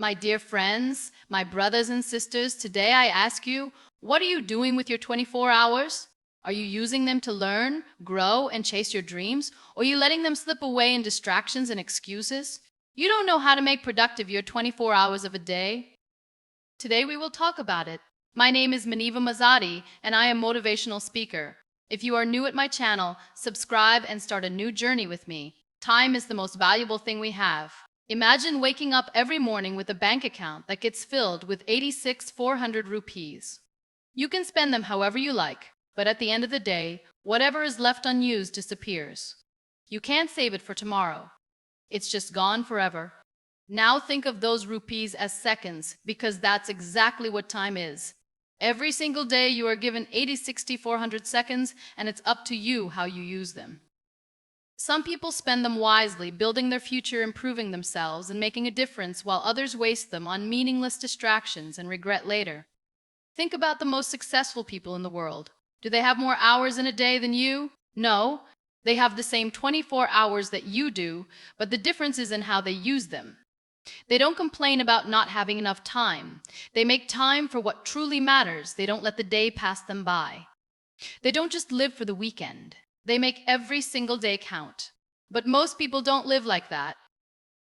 My dear friends, my brothers and sisters, today I ask you, what are you doing with your 24 hours? Are you using them to learn, grow, and chase your dreams? Or are you letting them slip away in distractions and excuses? You don't know how to make productive your 24 hours of a day? Today we will talk about it. My name is Muniba Mazari, and I am a motivational speaker. If you are new at my channel, subscribe and start a new journey with me. Time is the most valuable thing we have. Imagine waking up every morning with a bank account that gets filled with 86,400 rupees. You can spend them however you like, but at the end of the day, whatever is left unused disappears. You can't save it for tomorrow. It's just gone forever. Now think of those rupees as seconds, because that's exactly what time is. Every single day you are given 86,400 seconds, and it's up to you how you use them. Some people spend them wisely, building their future, improving themselves, and making a difference, while others waste them on meaningless distractions and regret later. Think about the most successful people in the world. Do they have more hours in a day than you? No. They have the same 24 hours that you do, but the difference is in how they use them. They don't complain about not having enough time. They make time for what truly matters. They don't let the day pass them by. They don't just live for the weekend. They make every single day count. But most people don't live like that.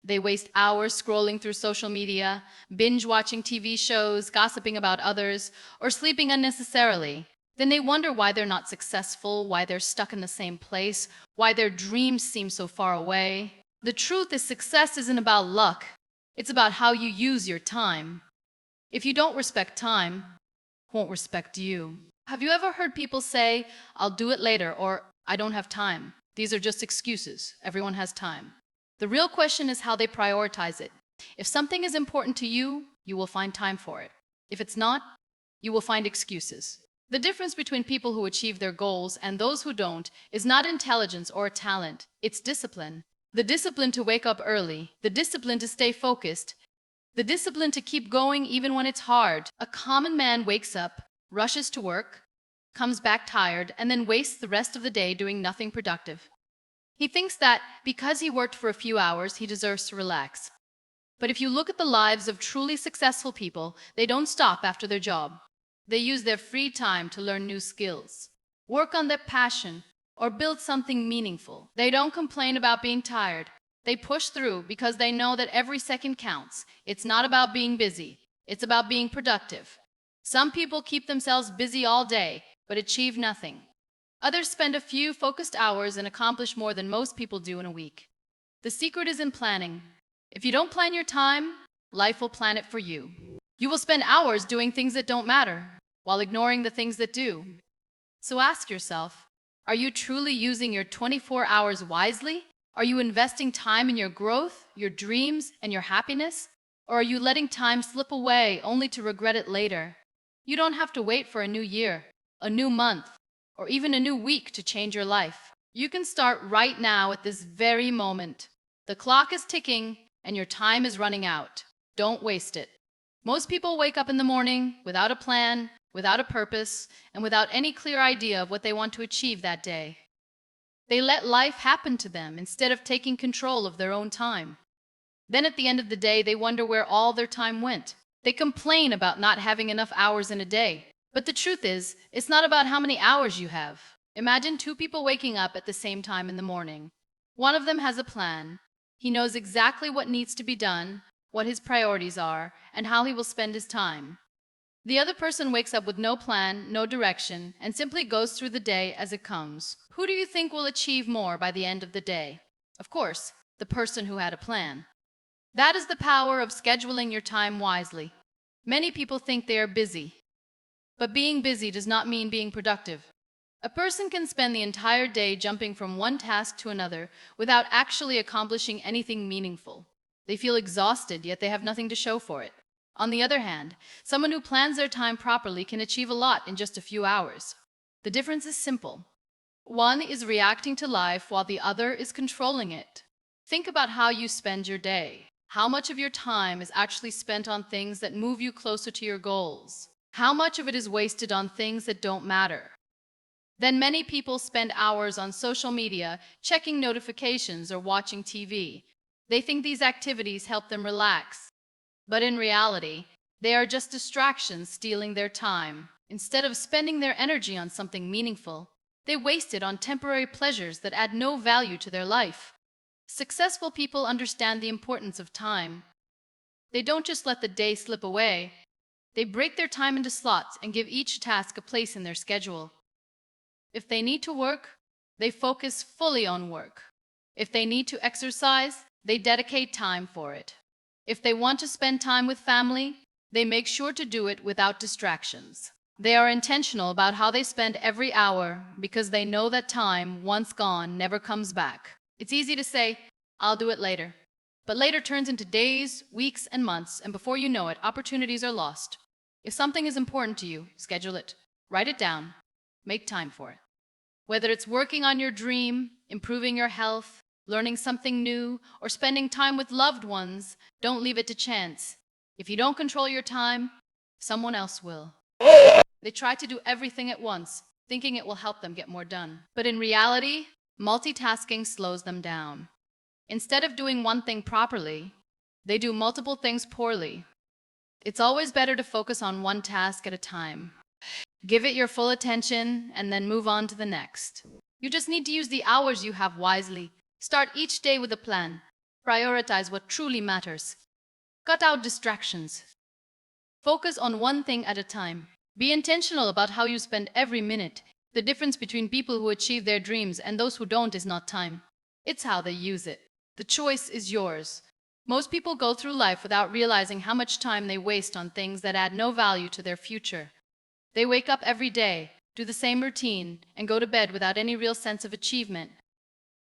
They waste hours scrolling through social media, binge-watching TV shows, gossiping about others, or sleeping unnecessarily. Then they wonder why they're not successful, why they're stuck in the same place, why their dreams seem so far away. The truth is, success isn't about luck. It's about how you use your time. If you don't respect time, it won't respect you. Have you ever heard people say, "I'll do it later," or "I don't have time"? These are just excuses. Everyone has time. The real question is how they prioritize it. If something is important to you, you will find time for it. If it's not, you will find excuses. The difference between people who achieve their goals and those who don't is not intelligence or talent, it's discipline. The discipline to wake up early, the discipline to stay focused, the discipline to keep going even when it's hard. A common man wakes up, rushes to work, comes back tired, and then wastes the rest of the day doing nothing productive. He thinks that because he worked for a few hours, he deserves to relax. But if you look at the lives of truly successful people, they don't stop after their job. They use their free time to learn new skills, work on their passion, or build something meaningful. They don't complain about being tired. They push through because they know that every second counts. It's not about being busy. It's about being productive. Some people keep themselves busy all day, but achieve nothing. Others spend a few focused hours and accomplish more than most people do in a week. The secret is in planning. If you don't plan your time, life will plan it for you. You will spend hours doing things that don't matter, while ignoring the things that do. So ask yourself, are you truly using your 24 hours wisely? Are you investing time in your growth, your dreams, and your happiness? Or are you letting time slip away only to regret it later? You don't have to wait for a new year, a new month, or even a new week to change your life. You can start right now at this very moment. The clock is ticking and your time is running out. Don't waste it. Most people wake up in the morning without a plan, without a purpose, and without any clear idea of what they want to achieve that day. They let life happen to them instead of taking control of their own time. Then at the end of the day, they wonder where all their time went. They complain about not having enough hours in a day. But the truth is, it's not about how many hours you have. Imagine two people waking up at the same time in the morning. One of them has a plan. He knows exactly what needs to be done, what his priorities are, and how he will spend his time. The other person wakes up with no plan, no direction, and simply goes through the day as it comes. Who do you think will achieve more by the end of the day? Of course, the person who had a plan. That is the power of scheduling your time wisely. Many people think they are busy, but being busy does not mean being productive. A person can spend the entire day jumping from one task to another without actually accomplishing anything meaningful. They feel exhausted, yet they have nothing to show for it. On the other hand, someone who plans their time properly can achieve a lot in just a few hours. The difference is simple. One is reacting to life while the other is controlling it. Think about how you spend your day. How much of your time is actually spent on things that move you closer to your goals? How much of it is wasted on things that don't matter? Then many people spend hours on social media, checking notifications or watching TV. They think these activities help them relax. But in reality, they are just distractions stealing their time. Instead of spending their energy on something meaningful, they waste it on temporary pleasures that add no value to their life. Successful people understand the importance of time. They don't just let the day slip away. They break their time into slots and give each task a place in their schedule. If they need to work, they focus fully on work. If they need to exercise, they dedicate time for it. If they want to spend time with family, they make sure to do it without distractions. They are intentional about how they spend every hour because they know that time, once gone, never comes back. It's easy to say, "I'll do it later." But later turns into days, weeks, and months, and before you know it, opportunities are lost. If something is important to you, schedule it. Write it down. Make time for it. Whether it's working on your dream, improving your health, learning something new, or spending time with loved ones, don't leave it to chance. If you don't control your time, someone else will. They try to do everything at once, thinking it will help them get more done. But in reality, multitasking slows them down. Instead of doing one thing properly, they do multiple things poorly. It's always better to focus on one task at a time. Give it your full attention and then move on to the next. You just need to use the hours you have wisely. Start each day with a plan. Prioritize what truly matters. Cut out distractions. Focus on one thing at a time. Be intentional about how you spend every minute. The difference between people who achieve their dreams and those who don't is not time. It's how they use it. The choice is yours. Most people go through life without realizing how much time they waste on things that add no value to their future. They wake up every day, do the same routine, and go to bed without any real sense of achievement.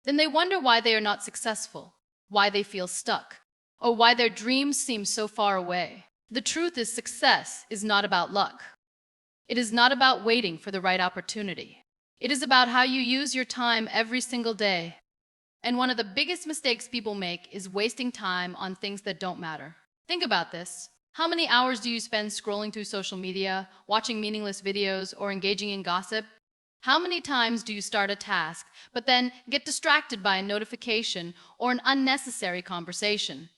Then they wonder why they are not successful, why they feel stuck, or why their dreams seem so far away. The truth is, success is not about luck. It is not about waiting for the right opportunity. It is about how you use your time every single day. And one of the biggest mistakes people make is wasting time on things that don't matter. Think about this. How many hours do you spend scrolling through social media, watching meaningless videos, or engaging in gossip? How many times do you start a task, but then get distracted by a notification or an unnecessary conversation?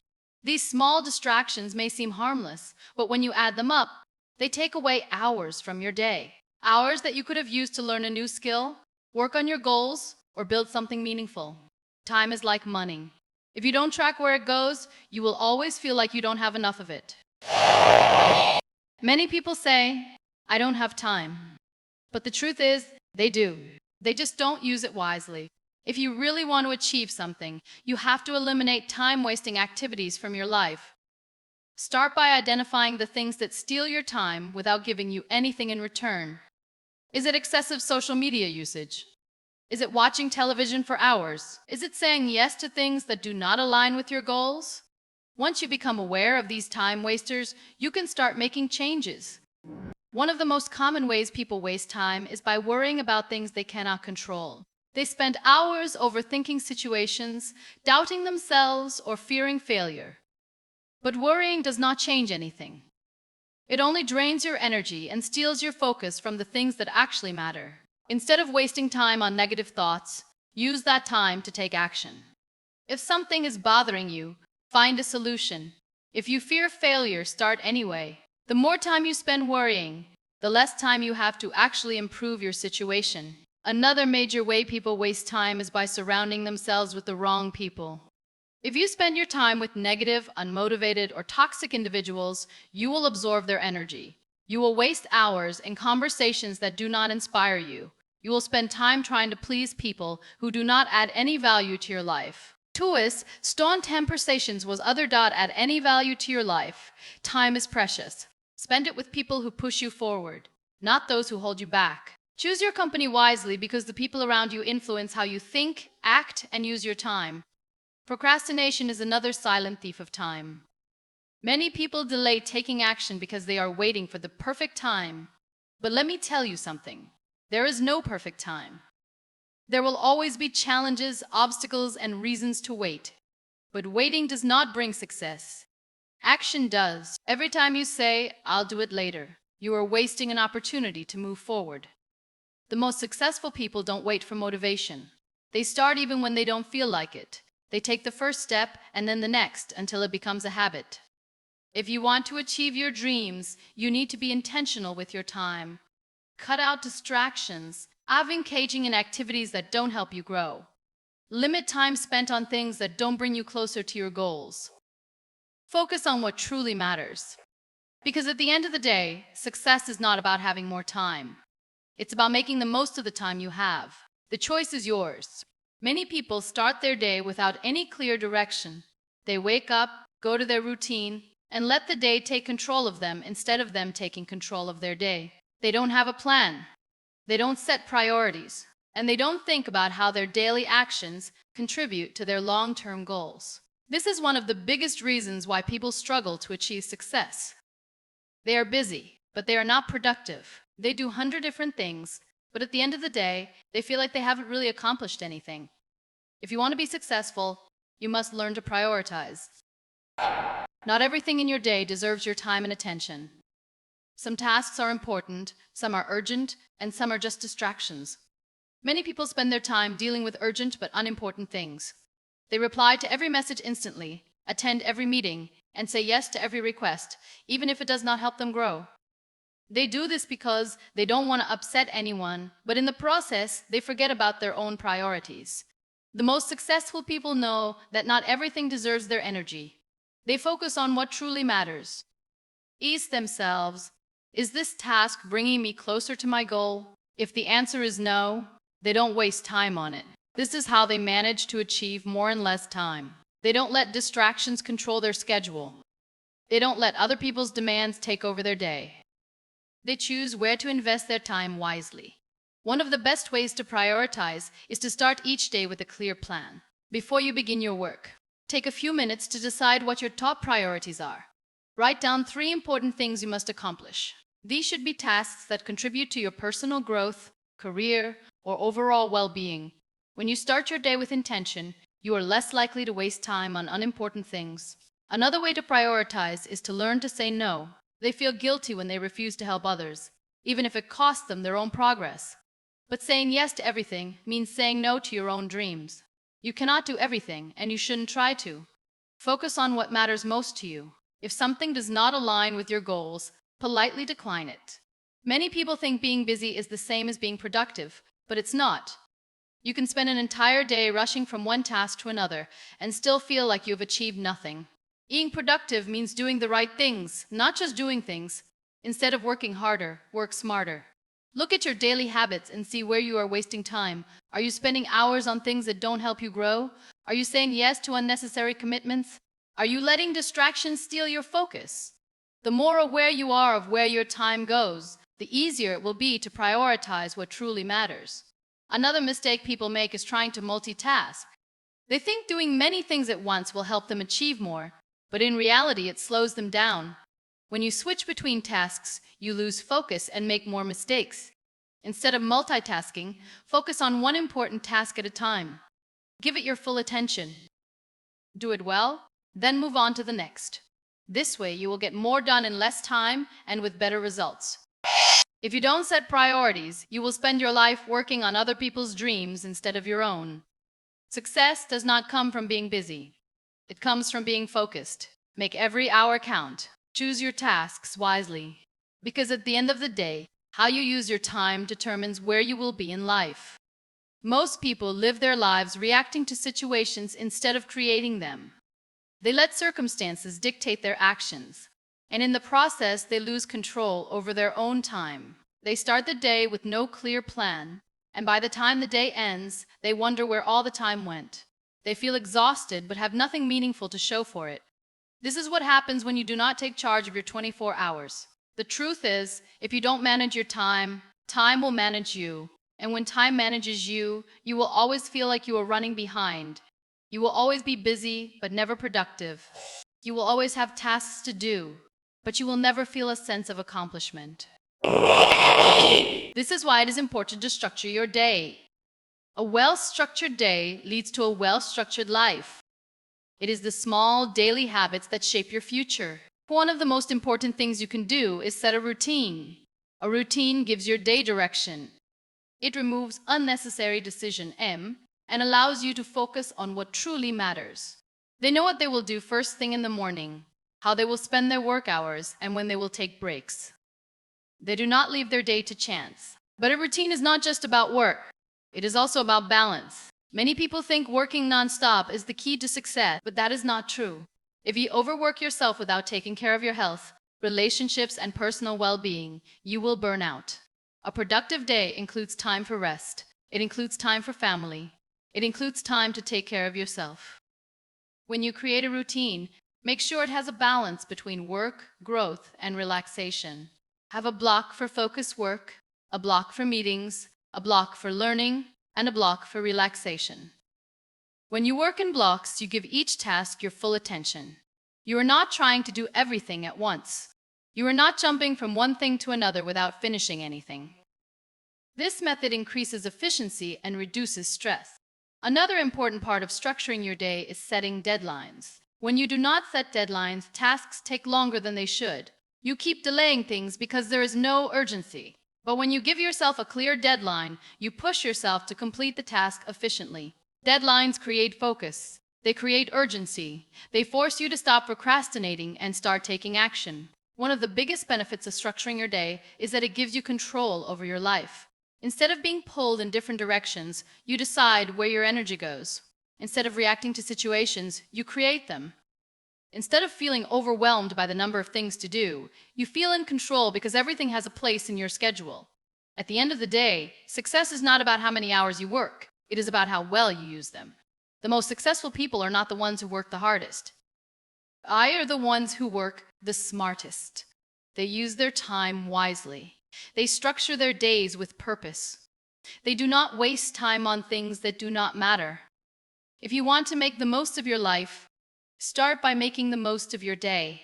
These small distractions may seem harmless, but when you add them up, they take away hours from your day. Hours that you could have used to learn a new skill, work on your goals, or build something meaningful. Time is like money. If you don't track where it goes, you will always feel like you don't have enough of it. Many people say, "I don't have time." But the truth is, they do. They just don't use it wisely. If you really want to achieve something, you have to eliminate time-wasting activities from your life. Start by identifying the things that steal your time without giving you anything in return. Is it excessive social media usage? Is it watching television for hours? Is it saying yes to things that do not align with your goals? Once you become aware of these time wasters, you can start making changes. One of the most common ways people waste time is by worrying about things they cannot control. They spend hours overthinking situations, doubting themselves, or fearing failure. But worrying does not change anything. It only drains your energy and steals your focus from the things that actually matter. Instead of wasting time on negative thoughts, use that time to take action. If something is bothering you, find a solution. If you fear failure, start anyway. The more time you spend worrying, the less time you have to actually improve your situation. Another major way people waste time is by surrounding themselves with the wrong people. If you spend your time with negative, unmotivated, or toxic individuals, you will absorb their energy. You will waste hours in conversations that do not inspire you. You will spend time trying to please people who do not add any value to your life. Tuis, stone conversations was other dot add any value to your life. Time is precious. Spend it with people who push you forward, not those who hold you back. Choose your company wisely because the people around you influence how you think, act, and use your time. Procrastination is another silent thief of time. Many people delay taking action because they are waiting for the perfect time. But let me tell you something. There is no perfect time. There will always be challenges, obstacles, and reasons to wait. But waiting does not bring success. Action does. Every time you say, "I'll do it later," you are wasting an opportunity to move forward. The most successful people don't wait for motivation. They start even when they don't feel like it. They take the first step and then the next until it becomes a habit. If you want to achieve your dreams, you need to be intentional with your time. Cut out distractions. Stop engaging in activities that don't help you grow. Limit time spent on things that don't bring you closer to your goals. Focus on what truly matters. Because at the end of the day, success is not about having more time. It's about making the most of the time you have. The choice is yours. Many people start their day without any clear direction. They wake up, go to their routine, and let the day take control of them instead of them taking control of their day. They don't have a plan. They don't set priorities. And they don't think about how their daily actions contribute to their long-term goals. This is one of the biggest reasons why people struggle to achieve success. They are busy, but they are not productive. They do 100 different things, but at the end of the day, they feel like they haven't really accomplished anything. If you want to be successful, you must learn to prioritize. Not everything in your day deserves your time and attention. Some tasks are important, some are urgent, and some are just distractions. Many people spend their time dealing with urgent but unimportant things. They reply to every message instantly, attend every meeting, and say yes to every request, even if it does not help them grow. They do this because they don't want to upset anyone, but in the process, they forget about their own priorities. The most successful people know that not everything deserves their energy. They focus on what truly matters. Ask themselves, is this task bringing me closer to my goal? If the answer is no, they don't waste time on it. This is how they manage to achieve more in less time. They don't let distractions control their schedule. They don't let other people's demands take over their day. They choose where to invest their time wisely. One of the best ways to prioritize is to start each day with a clear plan. Before you begin your work, take a few minutes to decide what your top priorities are. Write down 3 important things you must accomplish. These should be tasks that contribute to your personal growth, career, or overall well-being. When you start your day with intention, you are less likely to waste time on unimportant things. Another way to prioritize is to learn to say no. They feel guilty when they refuse to help others, even if it costs them their own progress. But saying yes to everything means saying no to your own dreams. You cannot do everything, and you shouldn't try to. Focus on what matters most to you. If something does not align with your goals, politely decline it. Many people think being busy is the same as being productive, but it's not. You can spend an entire day rushing from one task to another and still feel like you have achieved nothing. Being productive means doing the right things, not just doing things. Instead of working harder, work smarter. Look at your daily habits and see where you are wasting time. Are you spending hours on things that don't help you grow? Are you saying yes to unnecessary commitments? Are you letting distractions steal your focus? The more aware you are of where your time goes, the easier it will be to prioritize what truly matters. Another mistake people make is trying to multitask. They think doing many things at once will help them achieve more, but in reality it slows them down. When you switch between tasks, you lose focus and make more mistakes. Instead of multitasking, focus on one important task at a time. Give it your full attention. Do it well, then move on to the next. This way you will get more done in less time and with better results. If you don't set priorities, you will spend your life working on other people's dreams instead of your own. Success does not come from being busy. It comes from being focused. Make every hour count. Choose your tasks wisely. Because at the end of the day, how you use your time determines where you will be in life. Most people live their lives reacting to situations instead of creating them. They let circumstances dictate their actions, and in the process, they lose control over their own time. They start the day with no clear plan, and by the time the day ends, they wonder where all the time went. They feel exhausted but have nothing meaningful to show for it. This is what happens when you do not take charge of your 24 hours. The truth is, if you don't manage your time, time will manage you. And when time manages you, you will always feel like you are running behind. You will always be busy, but never productive. You will always have tasks to do, but you will never feel a sense of accomplishment. This is why it is important to structure your day. A well-structured day leads to a well-structured life. It is the small daily habits that shape your future. One of the most important things you can do is set a routine. A routine gives your day direction. It removes unnecessary decision M and allows you to focus on what truly matters. They know what they will do first thing in the morning, how they will spend their work hours, and when they will take breaks. They do not leave their day to chance. But a routine is not just about work. It is also about balance. Many people think working nonstop is the key to success, but that is not true. If you overwork yourself without taking care of your health, relationships, and personal well-being, you will burn out. A productive day includes time for rest. It includes time for family. It includes time to take care of yourself. When you create a routine, make sure it has a balance between work, growth, and relaxation. Have a block for focused work, a block for meetings, a block for learning, and a block for relaxation. When you work in blocks, you give each task your full attention. You are not trying to do everything at once. You are not jumping from one thing to another without finishing anything. This method increases efficiency and reduces stress. Another important part of structuring your day is setting deadlines. When you do not set deadlines, tasks take longer than they should. You keep delaying things because there is no urgency. But when you give yourself a clear deadline, you push yourself to complete the task efficiently. Deadlines create focus. They create urgency. They force you to stop procrastinating and start taking action. One of the biggest benefits of structuring your day is that it gives you control over your life. Instead of being pulled in different directions, you decide where your energy goes. Instead of reacting to situations, you create them. Instead of feeling overwhelmed by the number of things to do, you feel in control because everything has a place in your schedule. At the end of the day, success is not about how many hours you work. It is about how well you use them. The most successful people are not the ones who work the hardest. They are the ones who work the smartest. They use their time wisely. They structure their days with purpose. They do not waste time on things that do not matter. If you want to make the most of your life, start by making the most of your day.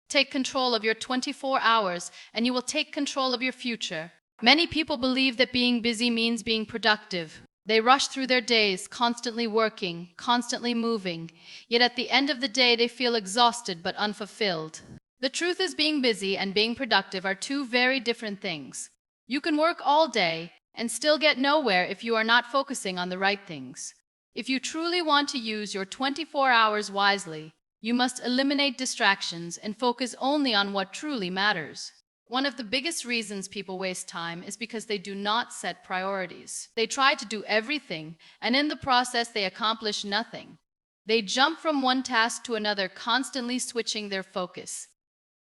Take control of your 24 hours, and you will take control of your future. Many people believe that being busy means being productive. They rush through their days, constantly working, constantly moving. Yet at the end of the day, they feel exhausted but unfulfilled. The truth is, being busy and being productive are two very different things. You can work all day and still get nowhere if you are not focusing on the right things. If you truly want to use your 24 hours wisely, you must eliminate distractions and focus only on what truly matters. One of the biggest reasons people waste time is because they do not set priorities. They try to do everything, and in the process they accomplish nothing. They jump from one task to another, constantly switching their focus.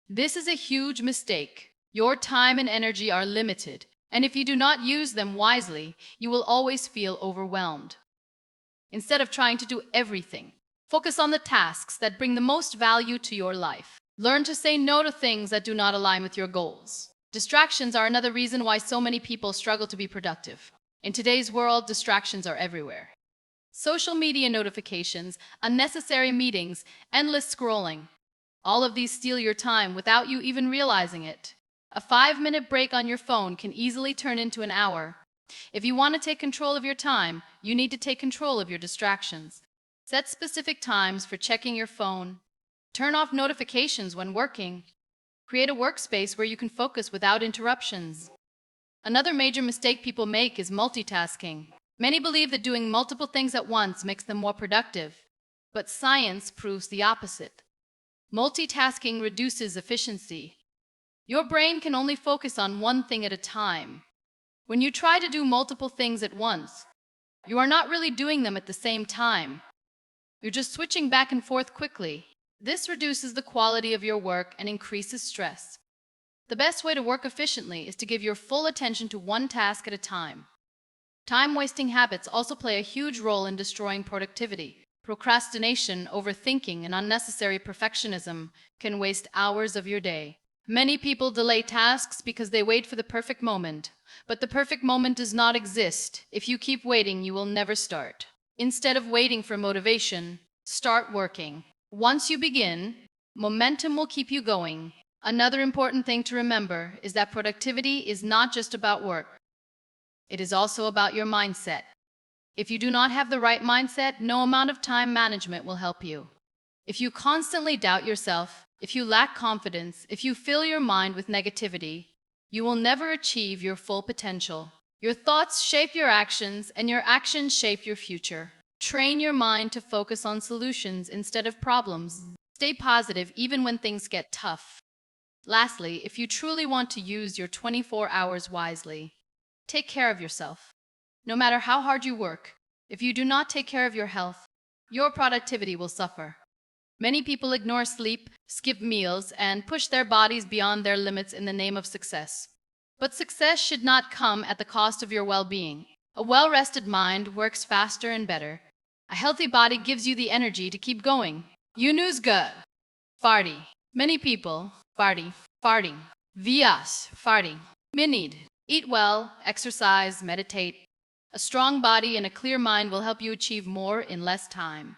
This is a huge mistake. Your time and energy are limited, and if you do not use them wisely, you will always feel overwhelmed. Instead of trying to do everything, focus on the tasks that bring the most value to your life. Learn to say no to things that do not align with your goals. Distractions are another reason why so many people struggle to be productive. In today's world, distractions are everywhere. Social media notifications, unnecessary meetings, endless scrolling. All of these steal your time without you even realizing it. A 5-minute break on your phone can easily turn into an hour. If you want to take control of your time, you need to take control of your distractions. Set specific times for checking your phone. Turn off notifications when working. Create a workspace where you can focus without interruptions. Another major mistake people make is multitasking. Many believe that doing multiple things at once makes them more productive, but science proves the opposite. Multitasking reduces efficiency. Your brain can only focus on one thing at a time. When you try to do multiple things at once, you are not really doing them at the same time. You're just switching back and forth quickly. This reduces the quality of your work and increases stress. The best way to work efficiently is to give your full attention to one task at a time. Time-wasting habits also play a huge role in destroying productivity. Procrastination, overthinking, and unnecessary perfectionism can waste hours of your day. Many people delay tasks because they wait for the perfect moment. But the perfect moment does not exist. If you keep waiting, you will never start. Instead of waiting for motivation, start working. Once you begin, momentum will keep you going. Another important thing to remember is that productivity is not just about work. It is also about your mindset. If you do not have the right mindset, no amount of time management will help you. If you constantly doubt yourself, if you lack confidence, if you fill your mind with negativity, you will never achieve your full potential. Your thoughts shape your actions, and your actions shape your future. Train your mind to focus on solutions instead of problems. Stay positive even when things get tough. Lastly, if you truly want to use your 24 hours wisely, take care of yourself. No matter how hard you work, if you do not take care of your health, your productivity will suffer. Many people ignore sleep, skip meals, and push their bodies beyond their limits in the name of success. But success should not come at the cost of your well-being. A well-rested mind works faster and better. A healthy body gives you the energy to keep going. You news good. Farty. Many people farting. Vias farting. Minid. Eat well, exercise, meditate. A strong body and a clear mind will help you achieve more in less time.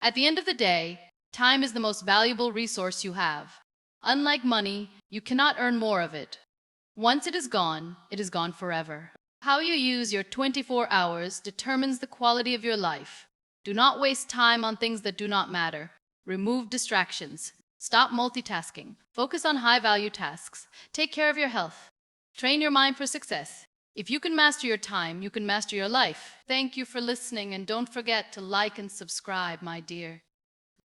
At the end of the day, time is the most valuable resource you have. Unlike money, you cannot earn more of it. Once it is gone forever. How you use your 24 hours determines the quality of your life. Do not waste time on things that do not matter. Remove distractions. Stop multitasking. Focus on high-value tasks. Take care of your health. Train your mind for success. If you can master your time, you can master your life. Thank you for listening, and don't forget to like and subscribe, my dear.